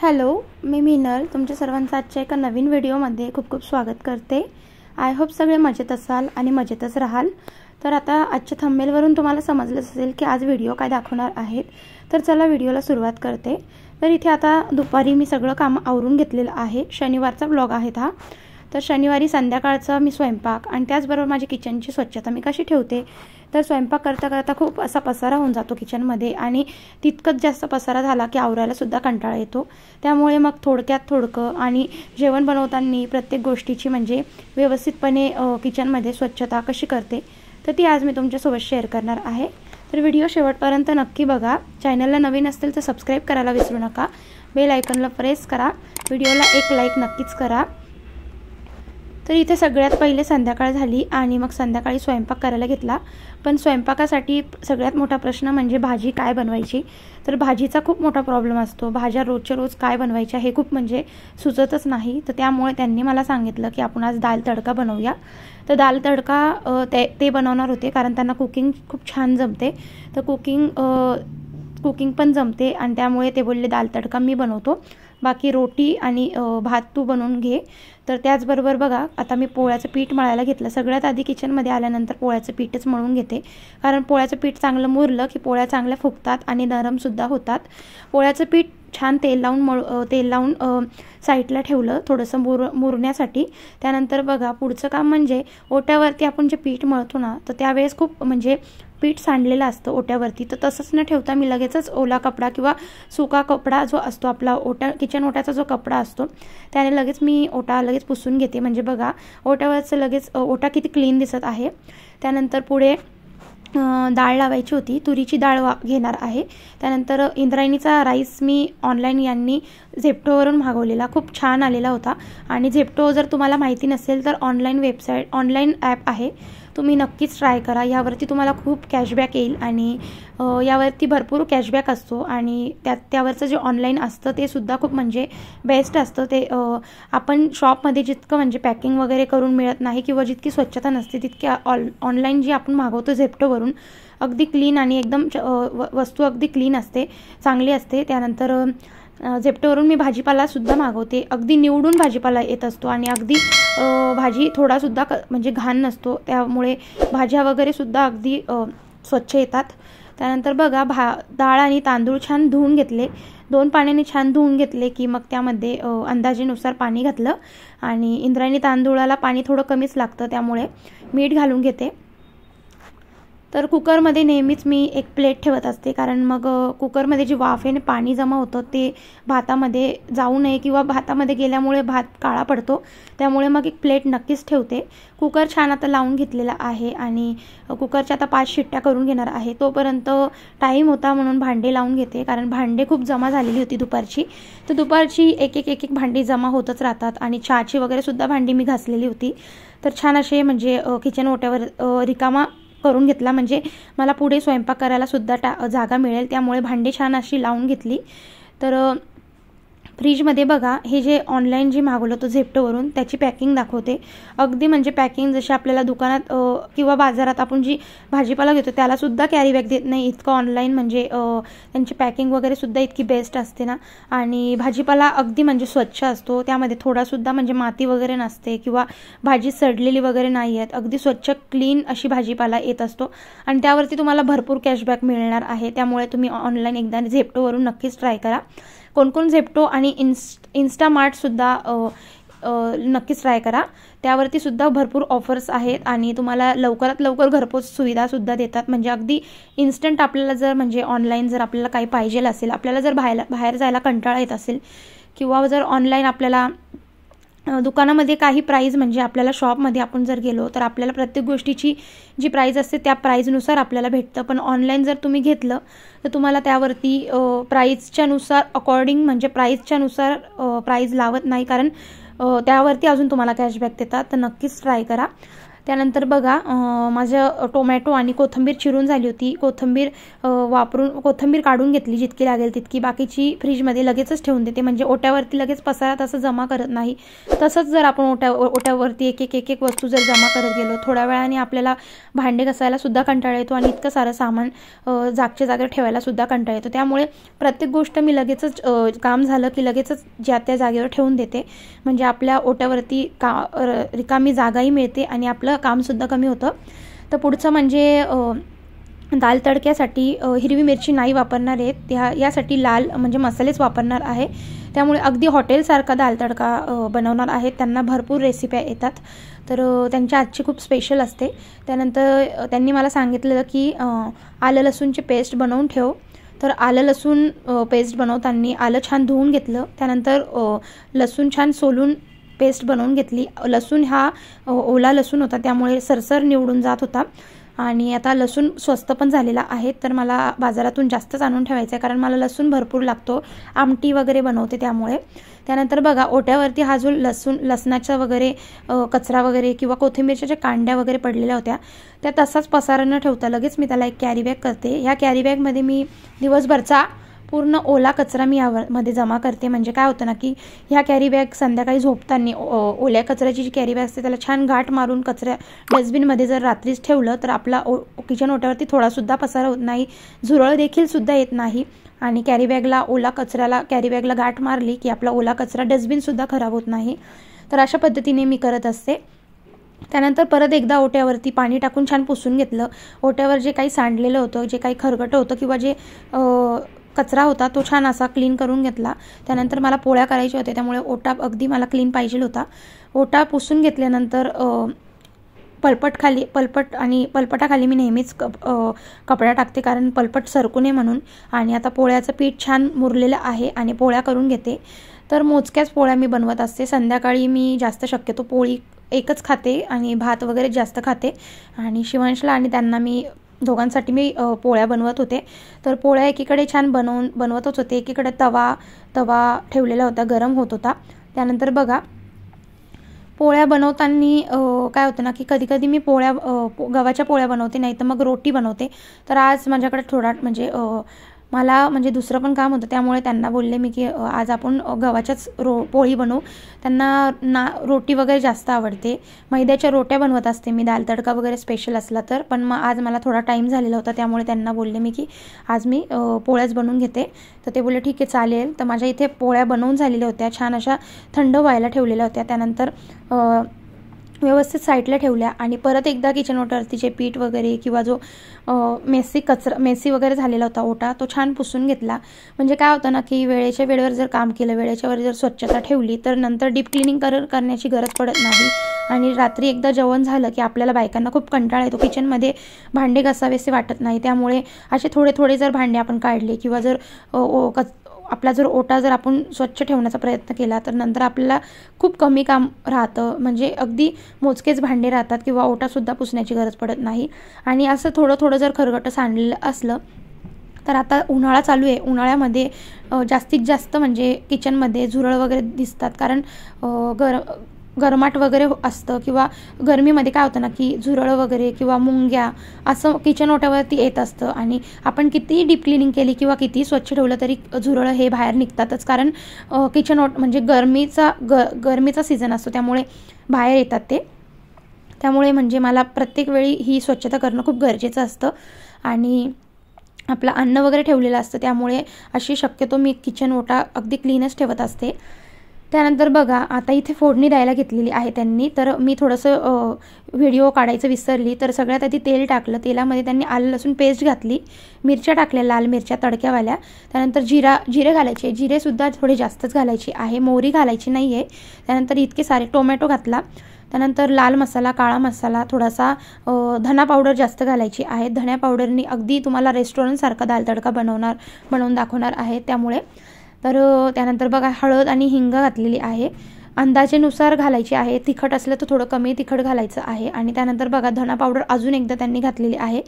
Hello, मी मिनल तुमच्या सर्वांचं आजच्या एका नवीन व्हिडिओमध्ये खूप खूप स्वागत करते। आय होप सगळे मजेत असाल आणि मजेतच राहाल। तर आता आजच्या थंबनेलवरून तुम्हाला समजलं असेल की आज व्हिडिओ काय दाखवणार आहेत। तर चला व्हिडिओला सुरुवात करते। तर इथे आता दुपारी मी सगळं काम आवरून घेतलेलं आहे। शनिवारचा व्लॉग आहे हा। तर शनिवारी संध्याकाळचा मी स्वयंपाक आणि त्याचबरोबर माझी किचनची स्वच्छता मी कशी ठेवते। तर स्वयंपाक करता करता खूप असा पसारा होऊन जातो किचनमध्ये आणि तितकंच जास्त पसारा झाला की आवरायला सुद्धा कंटाळा येतो। त्यामुळे मग थोडक्यात थोडकं आणि जेवण बनवताना प्रत्येक गोष्टीची म्हणजे व्यवस्थितपणे किचनमध्ये स्वच्छता कशी करते तर ती आज मी तुमच्यासोबत शेअर करणार आहे। तर व्हिडिओ शेवटपर्यंत नक्की बघा। चॅनलला नवीन असेल तर सबस्क्राइब करायला विसरू नका। बेल आयकॉनला प्रेस करा। व्हिडिओला एक लाईक नक्कीच करा। तर इथे सगळ्यात पहिले संध्याकाळ झाली आणि मग संध्याकाळी स्वयंपाक करायला घेतला। पण स्वयंपाकासाठी सगळ्यात मोठा प्रश्न म्हणजे भाजी काय बनवायची। तर भाजीचा खूप मोठा प्रॉब्लेम असतो। भाज्या रोजच्या रोज काय बनवायच्या हे खूप म्हणजे सुचतच नाही। तर त्यामुळे त्यांनी मला सांगितलं की आपण आज दाल तडका बनवूया। तर दाल तडका ते बनवणार होते कारण त्यांना कुकिंग खूप छान जमते। तर कुकिंग पण जमते आणि त्यामुळे ते बोलले दाल तडका मी बनवतो, बाकी रोटी आणि भात तू बनवून घे। तर त्याचबरोबर बघा आता मी पोळ्याचं पीठ मळायला घेतलं। सगळ्यात आधी किचनमध्ये आल्यानंतर पोळ्याचं पीठच मळून घेते कारण पोळ्याचं पीठ चांगलं मुरलं की पोळ्या चांगल्या फुगतात आणि नरमसुद्धा होतात। पोळ्याचं पीठ छान तेल लावून साईडला ठेवलं थोडंसं मुरण्यासाठी। त्यानंतर बघा पुढचं काम म्हणजे ओट्यावरती आपण जे पीठ मळतो ना तर त्यावेळेस खूप म्हणजे पीठ सांडलेलं असतं ओट्यावरती। तर तसंच न ठेवता मी लगेचच ओला कपडा किंवा सुका कपडा जो असतो आपला किचन ओट्याचा जो कपडा असतो त्याने लगेच मी ओटा लगेच पुसून घेते। म्हणजे बघा ओट्यावरचं लगेच ओटा किती क्लीन दिसत आहे। त्यानंतर पुढे डाळ लावायची होती, तुरीची डाळ घेणार आहे। त्यानंतर इंद्रायणीचा राईस मी ऑनलाईन यांनी झेप्टोवरून मागवलेला, खूप छान आलेला होता। आणि झेप्टो जर तुम्हाला माहिती नसेल तर ऑनलाईन ॲप आहे, तुम्ही नक्कीच ट्राय करा। यावरती तुम्हाला खूप कॅशबॅक येईल आणि यावरती भरपूर कॅशबॅक असतो आणि त्यावरचं जे ऑनलाईन असतं ते सुद्धा खूप म्हणजे बेस्ट असतं। ते आपण शॉपमध्ये जितकं म्हणजे पॅकिंग वगैरे करून मिळत नाही किंवा जितकी स्वच्छता नसते तितकी ऑनलाईन जी आपण मागवतो झेप्टोवरून अगदी क्लीन आणि एकदम वस्तू अगदी क्लीन असते, चांगली असते। त्यानंतर झेप्टोवरून मी भाजीपालासुद्धा मागवते, अगदी निवडून भाजीपाला येत असतो आणि अगदी भाजी थोडासुद्धा म्हणजे घाण नसतो, त्यामुळे भाज्या वगैरेसुद्धा अगदी स्वच्छ येतात। त्यानंतर बघा डाळ आणि तांदूळ छान धुवून घेतले, 2 पाण्याने छान धुवून घेतले की मग त्यामध्ये अंदाजेनुसार पाणी घातलं आणि इंद्रायणी तांदूळाला पाणी थोडं कमीच लागतं त्यामुळे मीठ घालून घेते। तर कुकरमध्ये नेहमीच मी एक प्लेट ठेवत असते कारण मग कुकरमध्ये जी वाफेने पाणी जमा होतं ते भातामध्ये जाऊ नये किंवा भातामध्ये गेल्यामुळे भात काळा पडतो, त्यामुळे मग एक प्लेट नक्कीच ठेवते। कुकर छान आता लावून घेतलेला आहे आणि कुकरच्या आता 5 शिट्ट्या करून घेणार आहे। तोपर्यंत टाईम होता म्हणून भांडे लावून घेते कारण भांडे खूप जमा झालेली होती दुपारची। तर दुपारची एक एक भांडी जमा होतच राहतात आणि चहाची वगैरे सुद्धा भांडी मी घासलेली होती। तर छान असे म्हणजे किचन ओट्यावर रिकामा करून घेतला म्हणजे मला पुढे स्वयंपाक करायला सुद्धा जागा मिळेल, त्यामुळे भांडी छान अशी लावून घेतली। तर फ्रीजमध्ये बघा हे जे ऑनलाईन जे मागवलं होतं झेप्टोवरून त्याची पॅकिंग दाखवते, अगदी म्हणजे पॅकिंग जशी आपल्याला दुकानात किंवा बाजारात आपण जी भाजीपाला घेतो त्यालासुद्धा कॅरी बॅग देत नाही, इतकं ऑनलाईन म्हणजे त्यांची पॅकिंग वगैरे सुद्धा इतकी बेस्ट असते ना। आणि भाजीपाला अगदी म्हणजे स्वच्छ असतो, त्यामध्ये थोडासुद्धा म्हणजे माती वगैरे नसते किंवा भाजी सडलेली वगैरे नाही आहेत, अगदी स्वच्छ क्लीन अशी भाजीपाला येत असतो आणि त्यावरती तुम्हाला भरपूर कॅशबॅक मिळणार आहे। त्यामुळे तुम्ही ऑनलाईन एकदा झेप्टोवरून नक्कीच ट्राय करा। कोण झेप्टो आणि इन्स्टामार्टसुद्धा नक्कीच ट्राय करा, त्यावरती सुद्धा भरपूर ऑफर्स आहेत आणि तुम्हाला लवकरात लवकर घरपोच सुविधासुद्धा देतात। म्हणजे अगदी इन्स्टंट आपल्याला जर म्हणजे ऑनलाईन जर आपल्याला काही पाहिजे असेल, आपल्याला जर बाहेर जायला कंटाळा येत असेल किंवा जर ऑनलाईन आपल्याला दुकानामध्ये काही प्राईज म्हणजे आपल्याला शॉपमध्ये आपण जर गेलो तर आपल्याला प्रत्येक गोष्टीची जी प्राईज असते त्या प्राईजनुसार आपल्याला भेटतं, पण ऑनलाईन जर तुम्ही घेतलं तर तुम्हाला त्यावरती प्राईजच्या नुसार प्राईज लावत नाही कारण त्यावरती अजून तुम्हाला कॅशबॅक देतात। तर नक्कीच ट्राय करा। त्यानंतर बघा माझं टोमॅटो आणि कोथिंबीर चिरून झाली होती. कोथिंबीर काढून घेतली जितकी लागेल तितकी, बाकीची फ्रीजमध्ये लगेचच ठेवून देते, म्हणजे ओट्यावरती लगेच पसारा तसं जमा करत नाही. तसंच जर आपण ओट्यावरती एक एक वस्तू जर जमा करत गेलो, थोड्या वेळाने आपल्याला भांडे घासायला सुद्धा कंटाळा येतो आणि इतकं सारं सामान जागच्या जागेवर ठेवायला सुद्धा कंटाळा येतो. त्यामुळे प्रत्येक गोष्ट मी लगेचच काम झालं की लगेचच ज्या त्या जागेवर ठेवून देते, म्हणजे आपल्या ओट्यावरती रिकामी जागाही मिळते आणि आपलं कामसुद्धा कमी होतं. तर पुढचं म्हणजे दाल तडक्यासाठी हिरवी मिरची नाही वापरणार आहेत, यासाठी लाल म्हणजे मसालेच वापरणार आहे. त्यामुळे अगदी हॉटेलसारखा दाल तडका बनवणार आहेत. त्यांना भरपूर रेसिपी येतात, तर त्यांच्या आजची खूप स्पेशल असते. त्यानंतर त्यांनी मला सांगितलेलं की आलं लसूणची पेस्ट बनवून ठेव. तर आलं लसूण पेस्ट बनवताना आलं छान धुवून घेतलं, त्यानंतर लसूण छान सोलून पेस्ट बनवून घेतली. लसूण हा ओला लसूण होता, त्यामुळे सरसर निवडून जात होता. आणि आता लसूण स्वस्त पण झालेला आहे, तर मला बाजारातून जास्तच आणून ठेवायचं आहे, कारण मला लसूण भरपूर लागतो, आमटी वगैरे बनवते त्यामुळे. त्यानंतर बघा ओट्यावरती हा जो लसणाचा वगैरे कचरा वगैरे किंवा कोथिंबीरच्या ज्या कांड्या वगैरे पडलेल्या होत्या त्या तसाच पसारा न ठेवता लगेच मी त्याला एक कॅरी बॅग करते. ह्या कॅरी बॅगमध्ये मी दिवसभरचा पूर्ण ओला कचरा मी यामध्ये जमा करते. म्हणजे काय होतं ना की ह्या कॅरी बॅग संध्याकाळी झोपताना ओल्या कचऱ्याची जी कॅरी बॅग असते त्याला छान गाठ मारून कचऱ्या डस्टबिनमध्ये जर रात्रीच ठेवलं तर आपला किचन ओट्यावरती थोडासुद्धा पसारा होत नाही, झुरळ देखील सुद्धा येत नाही. आणि कॅरी बॅगला गाठ मारली की आपला ओला कचरा डस्टबिनसुद्धा खराब होत नाही. तर अशा पद्धतीने मी करत असते. त्यानंतर परत एकदा ओट्यावरती पाणी टाकून छान पुसून घेतलं. ओट्यावर जे काही सांडलेलं होतं, जे काही खरगटं होतं किंवा जे कचरा होता तो छान असा क्लीन करून घेतला. त्यानंतर मला पोळ्या करायच्या होत्या, त्यामुळे ओटा अगदी मला क्लीन पाहिजे होता. ओटा पुसून घेतल्यानंतर पलपटाखाली मी नेहमीच कपडा टाकते, कारण पलपट सरकू नये म्हणून. आणि आता पोळ्याचं पीठ छान मुरलेलं आहे आणि पोळ्या करून घेते. तर मोजक्याच पोळ्या मी बनवत असते. संध्याकाळी मी जास्त शक्यतो पोळी एकच खाते आणि भात वगैरे जास्त खाते. आणि शिवांशला आणि त्यांना दोघांसाठी मी पोळ्या बनवत होते. तर पोळ्या एकीकडे छान बनवतच होते, एकीकडे तवा ठेवलेला होता, गरम होत होता. त्यानंतर बघा पोळ्या बनवताना काय होतं ना की कधी मी गव्हाच्या पोळ्या बनवते, नाही तर मग रोटी बनवते. तर आज माझ्याकडे थोडा मला दुसरं पण काम होतं, त्यामुळे त्यांना बोलले मी की आज आपण गव्हाच्याच पोळी बनवू. त्यांना रोटी वगैरे जास्त आवडते. मैद्याच्या रोट्या बनवत असते मी दाल तडका वगैरे स्पेशल असला तर, पण मग आज मला थोडा टाईम झालेला होता, त्यामुळे त्यांना बोलले मी की आज मी पोळ्याच बनवून घेते. तर ते बोलले ठीक आहे चालेल. तर माझ्या इथे पोळ्या बनवून झालेल्या होत्या, छान अशा थंड व्हायला ठेवलेल्या होत्या. त्यानंतर व्यवस्थित साईडला ठेवल्या आणि परत एकदा किचन ओट्यावरती जे पीठ वगैरे किंवा जो मेसी वगैरे झालेला होता ओटा तो छान पुसून घेतला. म्हणजे काय होतं ना की वेळेच्या वेळेवर जर काम केलं, वेळेच्या वेळेवर जर स्वच्छता ठेवली तर नंतर डीप क्लिनिंग करण्याची गरज पडत नाही. आणि रात्री एकदा जेवण झालं की आपल्याला बायकांना खूप कंटाळा येतो, किचनमध्ये भांडे घासावेसे वाटत नाही. त्यामुळे असे थोडे जर भांडे आपण काढले किंवा जर आपला ओटा जर आपण स्वच्छ ठेवण्याचा प्रयत्न केला तर नंतर आपल्याला खूप कमी काम राहतं, म्हणजे अगदी मोजकेच भांडे राहतात किंवा ओटासुद्धा पुसण्याची गरज पडत नाही. आणि असं थोडं जर खरगटं सांडलेलं असलं तर आता उन्हाळा चालू आहे, उन्हाळ्यामध्ये जास्तीत जास्त म्हणजे किचनमध्ये झुरळ वगैरे दिसतात, कारण गरमाट वगैरे असतं किंवा गरमीमध्ये काय होतं ना की झुरळ वगैरे किंवा मुंग्या असं किचन ओट्यावरती येत असतं. आणि आपण कितीही डीप क्लिनिंग केली किंवा कितीही स्वच्छ ठेवलं तरी झुरळ हे बाहेर निघतातच, कारण म्हणजे गरमीचा सीझन असतो, त्यामुळे बाहेर येतात ते. त्यामुळे म्हणजे मला प्रत्येक वेळी ही स्वच्छता करणं खूप गरजेचं असतं. आणि आपलं अन्न वगैरे ठेवलेलं असतं, त्यामुळे अशी शक्यतो मी किचन ओटा अगदी क्लीनच ठेवत असते. त्यानंतर बघा आता इथे फोडणी द्यायला घेतलेली आहे त्यांनी, तर मी थोडंसं व्हिडिओ काढायचं विसरली. तर सगळ्यात आधी तेल टाकलं, तेलामध्ये त्यांनी आलं लसूण पेस्ट घातली, मिरच्या टाकल्या, लाल मिरच्या तडक्यावाल्या. त्यानंतर जिरे घालायचे, जिरेसुद्धा थोडे जास्तच घालायचे आहे, मोहरी घालायची नाही आहे. त्यानंतर इतके सारे टोमॅटो घातला. त्यानंतर लाल मसाला, काळा मसाला, थोडासा धना पावडर जास्त घालायची आहे. धण्या पावडरनी अगदी तुम्हाला रेस्टॉरंटसारखा दाल तडका बनवून दाखवणार आहे त्यामुळे. तर त्यानंतर बघा हळद आणि हिंग घातलेली आहे, अंदाजेनुसार घालायची आहे. तिखट असलं तर थोडं कमी तिखट घालायचं आहे. आणि त्यानंतर बघा धना पावडर अजून एकदा त्यांनी घातलेली आहे.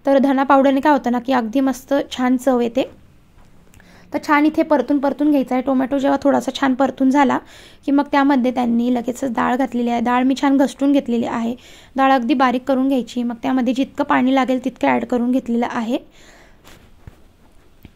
तर धना पावडरने काय होतं ना की अगदी मस्त छान चव येते. तर छान इथे परतून घ्यायचा आहे. टोमॅटो जेव्हा थोडासा छान परतून झाला की मग त्यामध्ये त्यांनी लगेचच डाळ घातलेली आहे. डाळ मी छान घसटून घेतलेली आहे. डाळ अगदी बारीक करून घ्यायची. मग त्यामध्ये जितकं पाणी लागेल तितकं ॲड करून घेतलेलं आहे.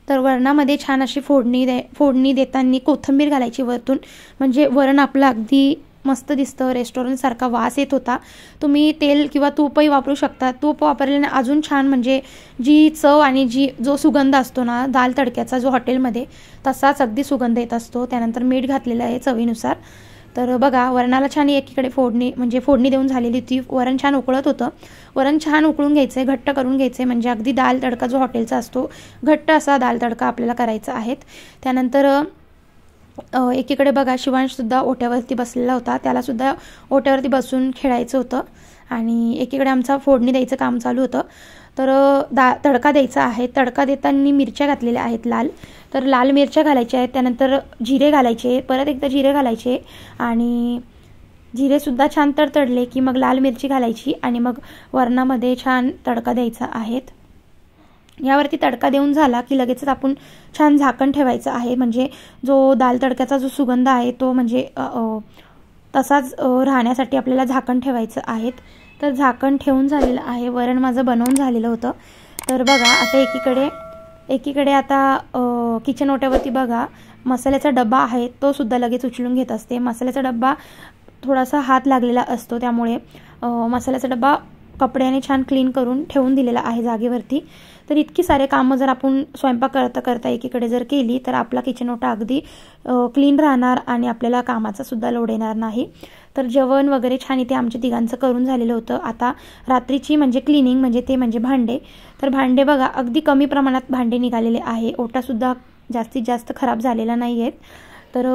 तर वरणामध्ये छान अशी फोडणी देताना कोथिंबीर घालायची वरतून, म्हणजे वरण आपलं अगदी मस्त दिसतं, रेस्टॉरंटसारखा वास येत होता. तुम्ही तेल किंवा तूपही वापरू शकता. तूप वापरल्याने अजून छान, म्हणजे जी चव आणि जो सुगंध असतो ना दाल तडक्याचा, जो हॉटेलमध्ये तसाच अगदी सुगंध येत असतो. त्यानंतर मीठ घातलेलं आहे चवीनुसार. तर बघा वरणाला छान एकीकडे फोडणी देऊन झालेली ती. वरण छान उकळत होतं. वरण छान उकळून घ्यायचं आहे, घट्ट करून घ्यायचं आहे, म्हणजे अगदी दाल तडका जो हॉटेलचा असतो घट्ट असा दाल तडका आपल्याला करायचा आहे. त्यानंतर एकीकडे बघा शिवांशसुद्धा ओट्यावरती बसलेला होता. त्यालासुद्धा ओट्यावरती बसून खेळायचं होतं आणि एकीकडे आमचा फोडणी द्यायचं काम चालू होतं. तर तडका द्यायचा आहे. तडका देताना मिरच्या घातलेल्या आहेत लाल. तर लाल मिरच्या घालायच्या आहेत. त्यानंतर जिरे घालायचे, परत एकदा जिरे घालायचे आणि जिरेसुद्धा छान तडतडले की मग लाल मिरची घालायची आणि मग वरणामध्ये छान तडका द्यायचा आहे. यावरती तडका देऊन झाला की लगेचच आपण छान झाकण ठेवायचं आहे, म्हणजे जो दाल तडक्याचा जो सुगंध आहे तो म्हणजे तसाच राहण्यासाठी आपल्याला झाकण ठेवायचं आहे. तर झाकण ठेवून झालेलं आहे. वरण माझं बनवून झालेलं होतं. तर बघा आता एकीकडे आता किचन ओट्यावरती बघा मसाल्याचा डब्बा आहे, तो सुद्धा लगेच उचलून घेत असते. मसाल्याचा डब्बा थोडासा हात लागलेला असतो, त्यामुळे मसाल्याचा डब्बा कपड्याने छान क्लीन करून ठेवून दिलेला आहे जागेवरती. तर इतकी सारे कामं जर आपण स्वयंपाक करता एकीकडे जर केली तर आपला किचन ओटा अगदी क्लीन राहणार आणि आपल्याला कामाचा सुद्धा लोड येणार नाही. तर जेवण वगैरे छान इथे आमच्या तिघांचं करून झालेलं होतं. आता रात्रीची म्हणजे क्लिनिंग, म्हणजे भांडे. तर भांडे बघा अगदी कमी प्रमाणात भांडे निघालेले आहे. ओटासुद्धा जास्तीत जास्त खराब झालेला नाही आहेत. तर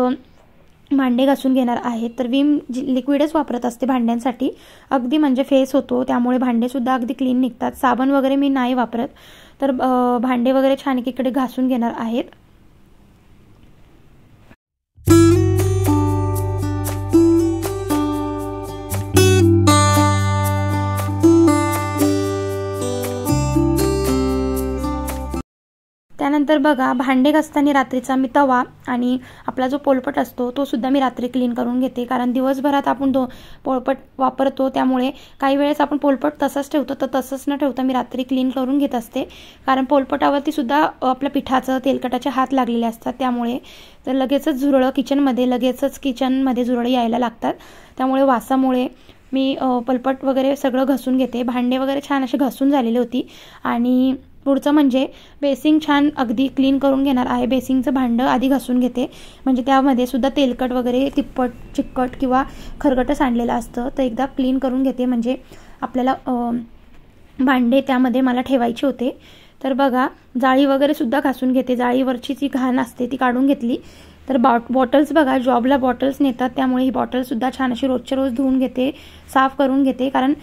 भांडे घासून घेणार आहेत. तर विम लिक्विडच वापरत असते भांड्यांसाठी, अगदी म्हणजे फेस होतो, त्यामुळे भांडेसुद्धा अगदी क्लीन निघतात. साबण वगैरे मी नाही वापरत. तर भांडे वगैरे छान एकीकडे घासून घेणार आहेत. त्यानंतर बघा भांडे घासताना रात्रीचा मी तवा आणि आपला जो पोळपट असतो तो सुद्धा मी रात्री क्लीन करून घेते, कारण दिवसभरात आपण पोळपट वापरतो, त्यामुळे काही वेळेस आपण पोळपट तसंच ठेवतो. तर तसंच न ठेवता मी रात्री क्लीन करून घेत असते, कारण पोळपटावरती सुद्धा आपल्या पिठाचं तेलकटाचे हात लागलेले असतात. त्यामुळे तर लगेचच किचनमध्ये झुरळं यायला लागतात. त्यामुळे वासामुळे मी पोळपट वगैरे सगळं घासून घेते. भांडे वगैरे छान असे घासून झालेली होती. आणि पुढचं म्हणजे बेसिंग छान अगदी क्लीन करून घेणार आहे. बेसिंगचं भांडं आधी घासून घेते, म्हणजे त्यामध्ये सुद्धा तेलकट वगैरे चिकट किंवा खरगटं सांडलेलं असतं. तर एकदा क्लीन करून घेते, म्हणजे आपल्याला भांडे त्यामध्ये मला ठेवायचे होते. तर बघा जाळी वगैरे सुद्धा घासून घेते. जाळीवरची जी घाण असते ती काढून घेतली. तर बॉटल्स बघा जॉबला बॉटल्स नेतात, त्यामुळे ही बॉटलसुद्धा छान अशी रोजच्या रोज धुवून घेते, साफ करून घेते, कारण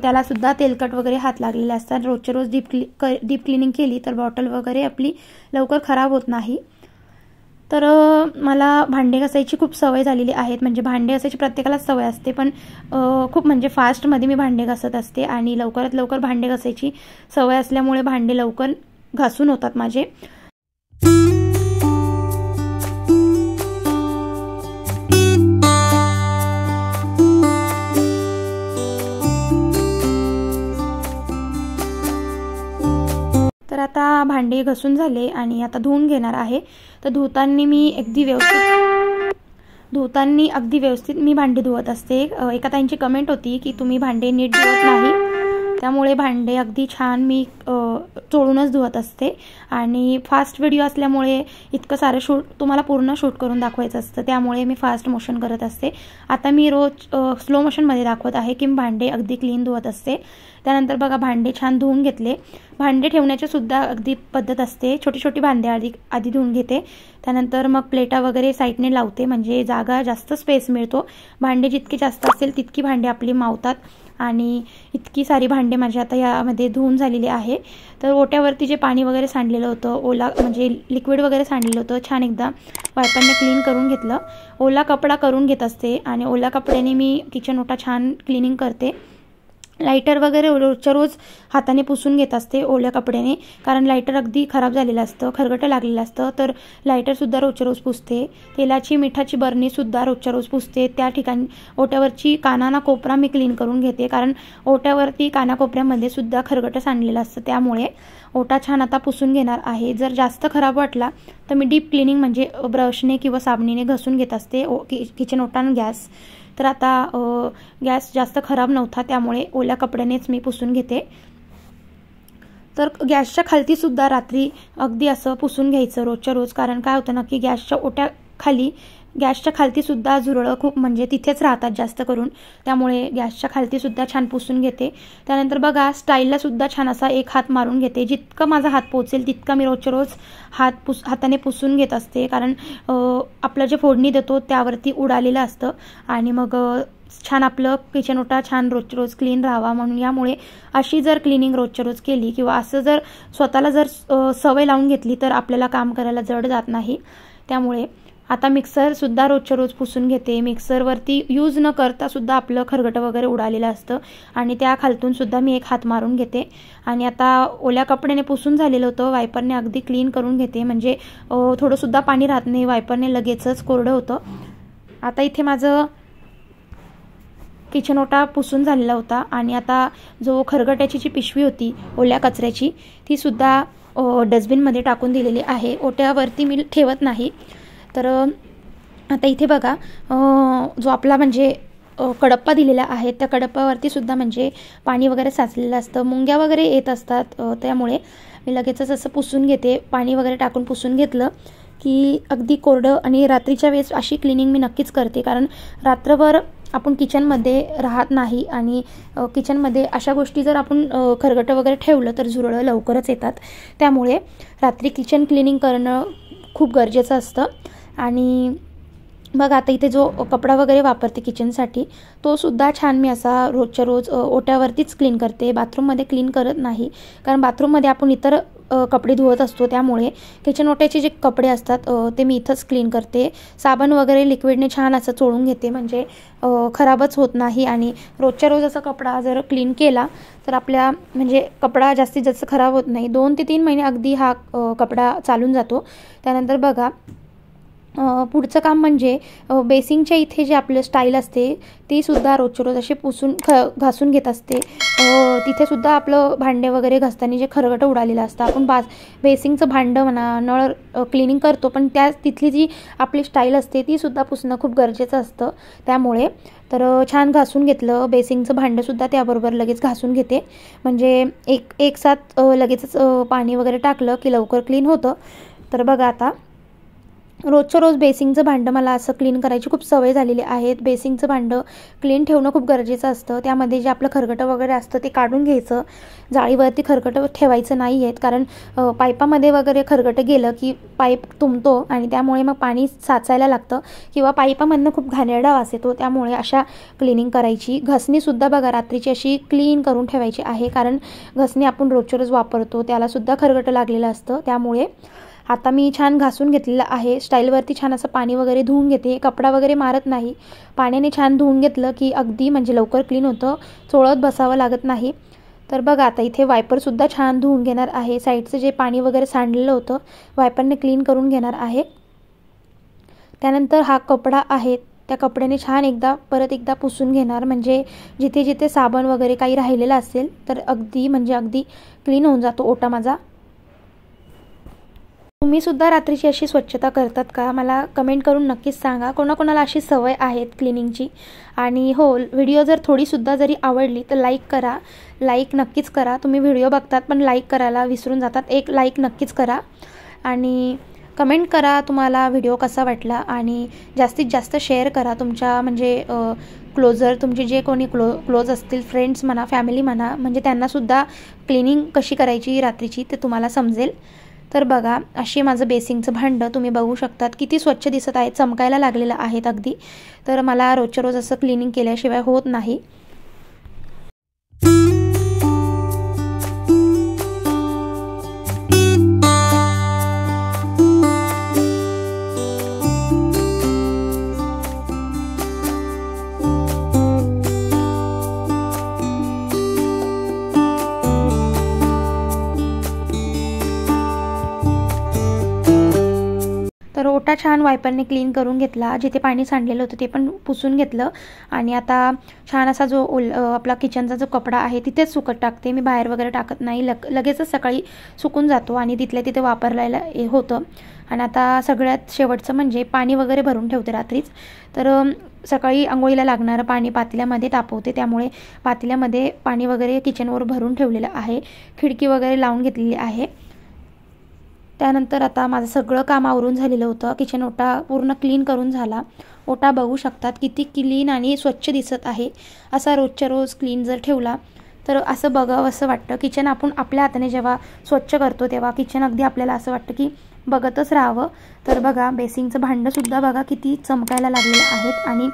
त्यालासुद्धा तेलकट वगैरे हात लागलेले असतात. रोजच्या रोज डीप क्लिनिंग केली तर बॉटल वगैरे आपली लवकर खराब होत नाही. तर मला भांडे घासायची खूप सवय झालेली आहे, म्हणजे भांडे घासायची प्रत्येकालाच सवय असते, पण खूप म्हणजे फास्टमध्ये मी भांडे घासत असते आणि लवकरात लवकर भांडे घासायची सवय असल्यामुळे भांडे लवकर घासून होतात माझे. तर आता भांडे घासून झाले आणि आता धुवून घेणार आहे. तर धुताना अगदी व्यवस्थित मी भांडे धुवत असते. एका ताईंची कमेंट होती की तुम्ही भांडे नीट धुवत नाही, त्यामुळे भांडे अगदी छान मी चोळूनच धुवत असते. आणि फास्ट व्हिडिओ असल्यामुळे इतकं सारं तुम्हाला पूर्ण शूट करून दाखवायचं असतं, त्यामुळे मी फास्ट मोशन करत असते. आता मी रोज स्लो मोशनमध्ये दाखवत आहे की भांडे अगदी क्लीन धुवत असते. त्यानंतर बघा भांडे छान धुवून घेतले. भांडे ठेवण्याची सुद्धा अगदी पद्धत असते. छोटी छोटी भांडे आधी धुवून घेते, त्यानंतर मग प्लेटा वगैरे साईडने लावते, म्हणजे जागा जास्त स्पेस मिळतो. भांडे जितके जास्त असेल तितकी भांडे आपली मावतात. आणि इतकी सारी भांडे माझी आता यामध्ये धुवून झालेली आहे. तर ओट्यावरती जे पाणी वगैरे सांडलेलं होतं, म्हणजे लिक्विड वगैरे सांडलेलं होतं, छान एकदा वायपाने क्लीन करून घेतलं. ओला कपडा करून घेत असते आणि ओला कपड्याने मी किचन ओटा छान क्लिनिंग करते. लायटर वगैरे रोजच्या रोज हाताने पुसून घेत असते ओल्या कपड्याने, कारण लायटर अगदी खराब झालेलं असतं, खरगटं लागलेलं असतं. तर लायटरसुद्धा रोजच्या रोज पुसते. तेलाची मिठाची बरणीसुद्धा रोजच्या रोज पुसते. त्या ठिकाणी ओट्यावरची कानाना कोपरा मी क्लीन करून घेते, कारण ओट्यावरती कानाकोपऱ्यामध्ये सुद्धा खरगटं सांडलेलं असतं. त्यामुळे ओटा छान आता पुसून घेणार आहे. जर जास्त खराब वाटला तर मी डीप क्लिनिंग म्हणजे ब्रशने किंवा साबणीने घसून घेत असते किचन ओटा आणि गॅस. तर आता गॅस जास्त खराब नव्हता, त्यामुळे ओल्या कपड्यानेच मी पुसून घेते. तर गॅसच्या खालतीसुद्धा रात्री अगदी असं पुसून घ्यायचं रोजच्या रोज, कारण काय होतं ना की गॅसच्या खालतीसुद्धा झुरळं खूप म्हणजे तिथेच राहतात जास्त करून, त्यामुळे गॅसच्या खालतीसुद्धा छान पुसून घेते. त्यानंतर बघा स्टाईललासुद्धा छान असा एक हात मारून घेते. जितकं माझा हात पोचेल तितका मी रोजच्या रोज हाताने पुसून घेत असते, कारण आपलं जे फोडणी देतो त्यावरती उडालेलं असतं आणि मग छान आपलं किचन ओटा छान रोजच्या रोज क्लीन राहावा म्हणून. यामुळे अशी जर क्लिनिंग रोजच्या रोज केली किंवा असं जर स्वतःला जर सवय लावून घेतली तर आपल्याला काम करायला जड जात नाही. त्यामुळे आता मिक्सरसुद्धा रोजच्या रोज पुसून घेते. मिक्सरवरती यूज न करता सुद्धा आपलं खरगटं वगैरे उडालेलं असतं आणि त्या खालतूनसुद्धा मी एक हात मारून घेते. आणि आता ओल्या कपड्याने पुसून झालेलं होतं, वायपरने अगदी क्लीन करून घेते, म्हणजे थोडंसुद्धा पाणी राहत नाही, वायपरने लगेचच कोरडं होतं. आता इथे माझं किचन ओटा पुसून झालेला होता आणि आता जो खरगट्याची जी पिशवी होती ओल्या कचऱ्याची तीसुद्धा डस्टबिनमध्ये टाकून दिलेली आहे. ओट्यावरती मी ठेवत नाही. तर आता इथे बघा जो आपला म्हणजे कडप्पा दिलेला आहे त्या कडप्पावरती सुद्धा म्हणजे पाणी वगैरे साचलेलं असतं, मुंग्या वगैरे येत असतात. त्यामुळे मी लगेचच असं पुसून घेते. पाणी वगैरे टाकून पुसून घेतलं की अगदी कोरडं. आणि रात्रीच्या वेळेस अशी क्लिनिंग मी नक्कीच करते, कारण रात्रभर आपण किचनमध्ये राहत नाही आणि किचनमध्ये अशा गोष्टी जर आपण खरगटं वगैरे ठेवलं तर झुरळं लवकरच येतात. त्यामुळे रात्री किचन क्लिनिंग करणं खूप गरजेचं असतं. आणि बघा आता इथे जो कपडा वगैरे वापरते किचनसाठी तो सुद्धा छान मी असा रोजच्या रोज ओट्यावरतीच क्लीन करते, बाथरूममध्ये क्लीन करत नाही, कारण बाथरूममध्ये आपण इतर कपडे धुवत असतो. त्यामुळे किचन ओट्याचे जे कपडे असतात ते मी इथंच क्लीन करते. साबण वगैरे लिक्विडने छान असं चोळून घेते, म्हणजे खराबच होत नाही. आणि रोजच्या रोज असा कपडा जर क्लीन केला तर आपल्या म्हणजे कपडा जास्तीत जास्त खराब होत नाही. 2 ते 3 महिने अगदी हा कपडा चालून जातो. त्यानंतर बघा पुढचं काम म्हणजे बेसिंगच्या इथे जे आपलं स्टाईल असते ती सुद्धा रोजच्या रोज अशी पुसून घासून घेत असते. तिथे सुद्धा आपलं भांडे वगैरे घासताना जे खरगटं उडालेलं असतं, आपण बेसिंगचं भांडं म्हणा नळ क्लिनिंग करतो, पण तिथली जी आपली स्टाईल असते ती सुद्धा पुसणं खूप गरजेचं असतं. त्यामुळे तर छान घासून घेतलं. बेसिंगचं भांडंसुद्धा त्याबरोबर लगेच घासून घेते, म्हणजे एक साथ लगेचच पाणी वगैरे टाकलं की लवकर क्लीन होतं. तर बघा आता रोजच्या रोज बेसिंगचं भांडं मला असं क्लीन करायची खूप सवय झालेली आहे. बेसिंगचं भांडं क्लीन ठेवणं खूप गरजेचं असतं. त्यामध्ये जे आपलं खरगटं वगैरे असतं ते काढून घ्यायचं. जाळीवरती खरगटं ठेवायचं नाही आहेत, कारण पाईपामध्ये वगैरे खरगटं गेलं की पाईप तुंबतो आणि त्यामुळे मग पाणी साचायला लागतं किंवा पाईपामधनं खूप घाणेरडा वास येतो. त्यामुळे अशा क्लिनिंग करायची. घसणीसुद्धा बघा रात्रीची अशी क्लीन करून ठेवायची आहे, कारण घसणी आपण रोजच्या रोज वापरतो, त्यालासुद्धा खरगटं लागलेलं असतं. त्यामुळे आता मी छान घासून घेतलेलं आहे. स्टाईलवरती छान असं पाणी वगैरे धुवून घेते, कपडा वगैरे मारत नाही. पाण्याने छान धुवून घेतलं की अगदी म्हणजे लवकर क्लीन होतं, चोळत बसावं लागत नाही. तर बघा आता इथे वायपरसुद्धा छान धुवून घेणार आहे. साईडचं जे पाणी वगैरे सांडलेलं होतं वायपरने क्लीन करून घेणार आहे. त्यानंतर हा कपडा आहे त्या कपड्याने छान परत एकदा पुसून घेणार, म्हणजे जिथे जिथे साबण वगैरे काही राहिलेलं असेल तर अगदी क्लीन होऊन जातो ओटा माझा. तुम्ही सुद्धा रात्रीची अशी स्वच्छता करतात का? मला कमेंट करून नक्कीच सांगा. कोणाकोणाला अशी सवय आहेत क्लिनिंगची. आणि हो, व्हिडिओ जर थोडीसुद्धा जरी आवडली तर लाईक करा, लाईक नक्कीच करा. तुम्ही व्हिडिओ बघतात पण लाईक करायला विसरून जातात. एक लाईक नक्कीच करा आणि कमेंट करा तुम्हाला व्हिडिओ कसा वाटला आणि जास्तीत जास्त शेअर करा तुमच्या म्हणजे तुमचे जे कोणी क्लोज असतील, फ्रेंड्स म्हणा, फॅमिली म्हणा, म्हणजे त्यांनासुद्धा क्लिनिंग कशी करायची रात्रीची ते तुम्हाला समजेल. तर बघा अशी माझं बेसिंगचं भांडं तुम्ही बघू शकतात किती स्वच्छ दिसत आहे, चमकायला लागलेलं आहेत अगदी. तर मला रोजच्या रोज असं क्लिनिंग केल्याशिवाय होत नाही. तर ओटा छान वायपरने क्लीन करून घेतला, जिथे पाणी सांडलेलं होतं ते पण पुसून घेतलं आणि आता छान असा जो आपला किचनचा जो कपडा आहे तिथेच सुकत टाकते मी, बाहेर वगैरे टाकत नाही. लगेचच सकाळी सुकून जातो आणि तिथल्या तिथे वापरलेलं होतं. आणि आता सगळ्यात शेवटचं म्हणजे पाणी वगैरे भरून ठेवते रात्रीच. तर सकाळी अंघोळीला लागणारं पाणी पातेल्यामध्ये तापवते, त्यामुळे पातेल्यामध्ये पाणी वगैरे किचनवर भरून ठेवलेलं आहे. खिडकी वगैरे लावून घेतलेली आहे. त्यानंतर आता माझं सगळं काम आवरून झालेलं होतं. किचन ओटा पूर्ण क्लीन करून झाला. ओटा बघू शकतात किती क्लीन आणि स्वच्छ दिसत आहे. असा रोजच्या रोज क्लीन जर ठेवला तर असं बघावं असं वाटतं. किचन आपण आपल्या हाताने जेव्हा स्वच्छ करतो तेव्हा किचन अगदी आपल्याला असं वाटतं की बघतच राहावं. तर बघा बेसिंगचं भांडंसुद्धा बघा किती चमकायला लागलेलं आहेत आणि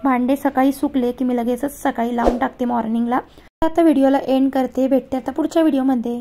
भांडे सकाळी सुकले की मी लगेचच सकाळी लावून टाकते मॉर्निंगला. आता व्हिडिओला एंड करते. भेटते आता पुढच्या व्हिडिओमध्ये.